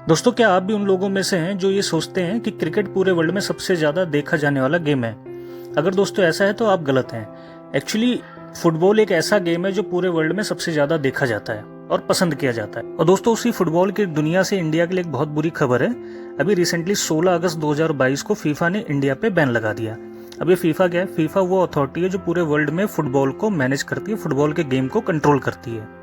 दोस्तों, क्या आप भी उन लोगों में से हैं जो ये सोचते हैं कि क्रिकेट पूरे वर्ल्ड में सबसे ज़्यादा देखा जाने वाला गेम है? अगर दोस्तों ऐसा है तो आप गलत हैं। एक्चुअली फुटबॉल एक ऐसा गेम है जो पूरे वर्ल्ड में सबसे ज़्यादा देखा जाता है और पसंद किया जाता है। और दोस्तों, उसी फुटबॉल की दुनिया से इंडिया के लिए एक बहुत बुरी खबर है। अभी रिसेंटली 16 अगस्त 2022 को फीफा ने इंडिया पे बैन लगा दिया। अब ये फीफा क्या है? फीफा वो अथॉरिटी है जो पूरे वर्ल्ड में फुटबॉल को मैनेज करती है, फुटबॉल के गेम को कंट्रोल करती है।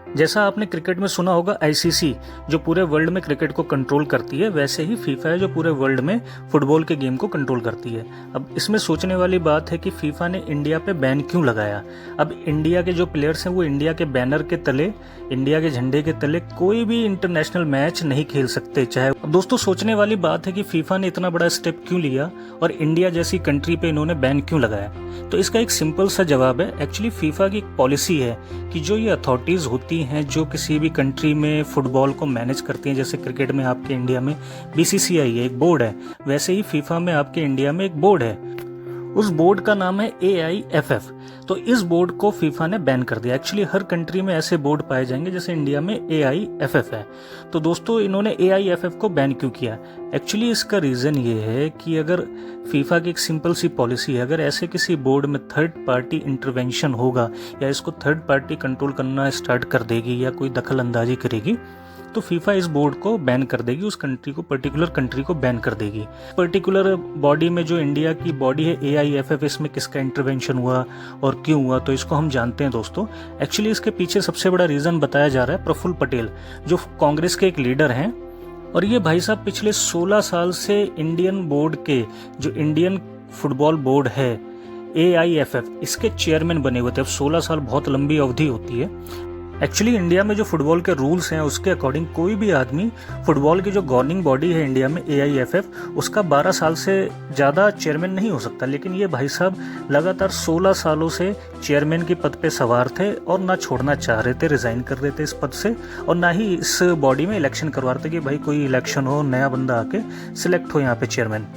जैसा आपने क्रिकेट में सुना होगा आईसीसी, जो पूरे वर्ल्ड में क्रिकेट को कंट्रोल करती है, वैसे ही फीफा है जो पूरे वर्ल्ड में फुटबॉल के गेम को कंट्रोल करती है। अब इसमें सोचने वाली बात है कि फीफा ने इंडिया पे बैन क्यों लगाया। अब इंडिया के जो प्लेयर्स हैं वो इंडिया के बैनर के तले, इंडिया के झंडे के तले कोई भी इंटरनेशनल मैच नहीं खेल सकते। चाहे दोस्तों, सोचने वाली बात है कि फीफा ने इतना बड़ा स्टेप क्यों लिया और इंडिया जैसी कंट्री पे इन्होंने बैन क्यों लगाया। तो इसका एक सिंपल सा जवाब है। एक्चुअली फीफा की एक पॉलिसी है कि जो ये अथॉरिटीज होती हैं जो किसी भी कंट्री में फुटबॉल को मैनेज करती हैं, जैसे क्रिकेट में आपके इंडिया में बीसीसीआई है, एक बोर्ड है, वैसे ही फीफा में आपके इंडिया में एक बोर्ड है। उस बोर्ड का नाम है AIFF। तो इस बोर्ड को फीफा ने बैन कर दिया। एक्चुअली हर कंट्री में ऐसे बोर्ड पाए जाएंगे, जैसे इंडिया में AIFF है। तो दोस्तों, इन्होंने AIFF को बैन क्यों किया? एक्चुअली इसका रीज़न ये है कि अगर फीफा की एक सिंपल सी पॉलिसी है, अगर ऐसे किसी बोर्ड में थर्ड पार्टी इंटरवेंशन होगा या इसको थर्ड पार्टी कंट्रोल करना स्टार्ट कर देगी या कोई दखल अंदाजी करेगी, तो फीफा इस बोर्ड को बैन कर देगी, उस कंट्री को, पर्टिकुलर कंट्री को बैन कर देगी। पर्टिकुलर बॉडी में जो इंडिया की बॉडी है AIFF, इसमें किसका इंटरवेंशन हुआ और क्यों हुआ, तो इसको हम जानते हैं दोस्तों। एक्चुअली इसके पीछे सबसे बड़ा रीज़न बताया जा रहा है प्रफुल्ल पटेल, जो कांग्रेस के एक लीडर हैं। और ये भाई साहब पिछले 16 साल से इंडियन बोर्ड के, जो इंडियन फुटबॉल बोर्ड है AIFF, इसके चेयरमैन बने हुए थे। अब 16 साल बहुत लंबी अवधि होती है। एक्चुअली इंडिया में जो फुटबॉल के रूल्स हैं उसके अकॉर्डिंग कोई भी आदमी फुटबॉल की जो गवर्निंग बॉडी है इंडिया में AIFF, उसका 12 साल से ज़्यादा चेयरमैन नहीं हो सकता। लेकिन ये भाई साहब लगातार 16 सालों से चेयरमैन के पद पे सवार थे और ना छोड़ना चाह रहे थे, रिजाइन कर रहे थे इस पद से, और ना ही इस बॉडी में इलेक्शन करवा रहे थे कि भाई कोई इलेक्शन हो, नया बंदा आके सिलेक्ट हो यहाँ पे चेयरमैन।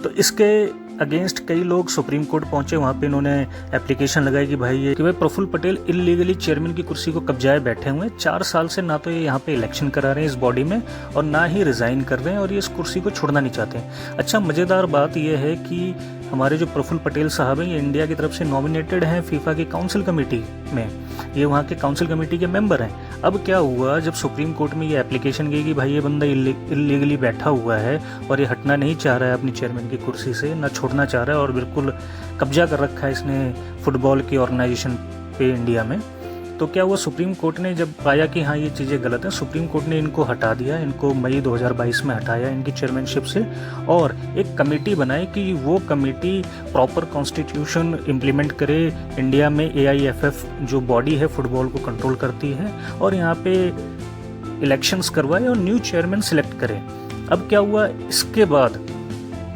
तो इसके अगेंस्ट कई लोग सुप्रीम कोर्ट पहुंचे, वहाँ पे इन्होंने एप्लीकेशन लगाई कि भाई प्रफुल्ल पटेल इलीगली चेयरमैन की कुर्सी को कब्जाए बैठे हुए हैं। 4 साल से ना तो ये यहाँ पे इलेक्शन करा रहे हैं इस बॉडी में और ना ही रिजाइन कर रहे हैं, और ये इस कुर्सी को छोड़ना नहीं चाहते हैं। अच्छा, मज़ेदार बात यह है कि हमारे जो प्रफुल्ल पटेल साहब हैं, ये इंडिया की तरफ से नॉमिनेटेड हैं फीफा की काउंसिल कमेटी में, ये वहाँ के काउंसिल कमेटी के मेंबर हैं। अब क्या हुआ, जब सुप्रीम कोर्ट में ये एप्लीकेशन गई कि भाई ये बंदा इलीगली बैठा हुआ है और ये हटना नहीं चाह रहा है अपनी चेयरमैन की कुर्सी से, ना छोड़ना चाह रहा है, और बिल्कुल कब्जा कर रखा है इसने फुटबॉल की ऑर्गेनाइजेशन पे इंडिया में, तो क्या हुआ, सुप्रीम कोर्ट ने जब पाया कि हाँ ये चीज़ें गलत हैं, सुप्रीम कोर्ट ने इनको हटा दिया। इनको मई 2022 में हटाया इनकी चेयरमैनशिप से, और एक कमेटी बनाई कि वो कमेटी प्रॉपर कॉन्स्टिट्यूशन इम्प्लीमेंट करे इंडिया में। AIFF जो बॉडी है फुटबॉल को कंट्रोल करती है, और यहाँ पे इलेक्शंस करवाए और न्यू चेयरमैन सिलेक्ट करे। अब क्या हुआ, इसके बाद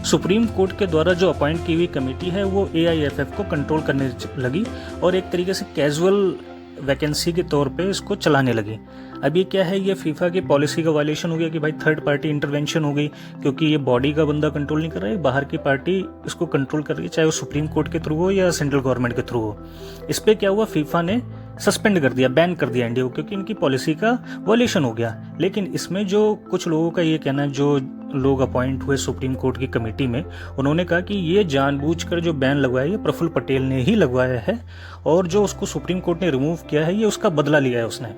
सुप्रीम कोर्ट के द्वारा जो अपॉइंट की हुई कमेटी है वो AIFF को कंट्रोल करने लगी और एक तरीके से कैजुअल वैकेंसी के तौर पे इसको चलाने लगी। अब ये क्या है, ये फीफा की पॉलिसी का वायलेशन हो गया कि भाई थर्ड पार्टी इंटरवेंशन हो गई, क्योंकि ये बॉडी का बंदा कंट्रोल नहीं कर रहा है, बाहर की पार्टी इसको कंट्रोल कर रही है, चाहे वो सुप्रीम कोर्ट के थ्रू हो या सेंट्रल गवर्नमेंट के थ्रू हो। इस पे क्या हुआ, फीफा ने सस्पेंड कर दिया, बैन कर दिया इंडिया को, क्योंकि इनकी पॉलिसी का वायलेशन हो गया। लेकिन इसमें जो कुछ लोगों का ये कहना है, जो लोग अपॉइंट हुए सुप्रीम कोर्ट की कमेटी में, उन्होंने कहा कि ये जानबूझकर जो बैन लगवाया ये प्रफुल्ल पटेल ने ही लगवाया है, और जो उसको सुप्रीम कोर्ट ने रिमूव किया है ये उसका बदला लिया है उसने।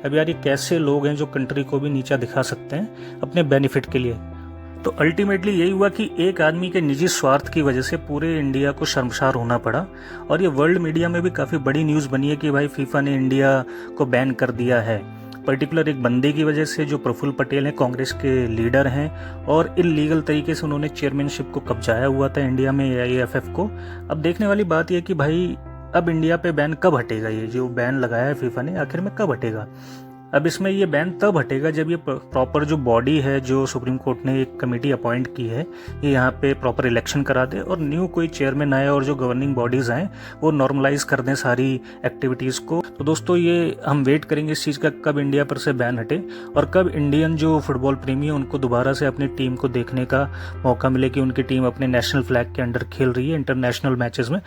अब यार, ये कैसे लोग हैं जो कंट्री को भी नीचा दिखा सकते हैं अपने बेनिफिट के लिए। तो अल्टीमेटली यही हुआ कि एक आदमी के निजी स्वार्थ की वजह से पूरे इंडिया को शर्मसार होना पड़ा, और ये वर्ल्ड मीडिया में भी काफ़ी बड़ी न्यूज़ बनी है कि भाई फीफा ने इंडिया को बैन कर दिया है, पर्टिकुलर एक बंदे की वजह से जो प्रफुल्ल पटेल हैं, कांग्रेस के लीडर हैं, और इलीगल तरीके से उन्होंने चेयरमैनशिप को कब्जाया हुआ था इंडिया में AIFF को। अब देखने वाली बात यह कि भाई अब इंडिया पे बैन कब हटेगा, ये जो बैन लगाया है फीफा ने आखिर में कब हटेगा। अब इसमें ये बैन तब हटेगा जब ये प्रॉपर जो बॉडी है, जो सुप्रीम कोर्ट ने एक कमेटी अपॉइंट की है, ये यहाँ पे प्रॉपर इलेक्शन करा दे और न्यू कोई चेयरमैन आए और जो गवर्निंग बॉडीज आए वो नॉर्मलाइज कर दें सारी एक्टिविटीज़ को। तो दोस्तों, ये हम वेट करेंगे इस चीज़ का, कब इंडिया पर से बैन हटे और कब इंडियन जो फुटबॉल प्रेमी है उनको दोबारा से अपनी टीम को देखने का मौका मिले कि उनकी टीम अपने नेशनल फ्लैग के अंडर खेल रही है इंटरनेशनल मैचेस में।